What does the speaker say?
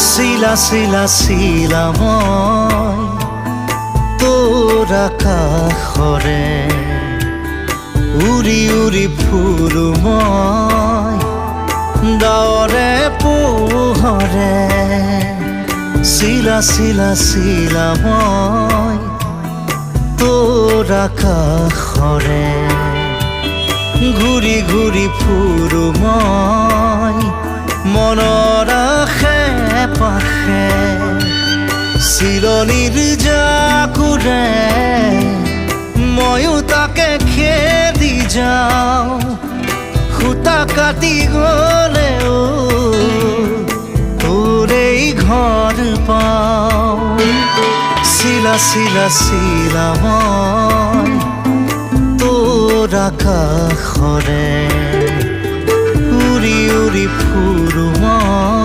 শিলা শিলা শিলা মই তোৰ আকাশৰে উৰি উৰি ফুৰো মই ডাৱৰে পোহৰে শিলা শিলা শিলা মই তোৰ আকাশৰে ঘূৰি ঘূৰি ফুৰো মই মনৰ আশে পাশে চিৰণিৰ জাকুৰে ময়ো তাকে খেদি যাওঁ সূতা কাটি গ'লেও তোৰেই ঘৰ পাওঁ শিলা শিলা শিলা মই তোৰ আকাশৰে উৰি উৰি ফুৰো মই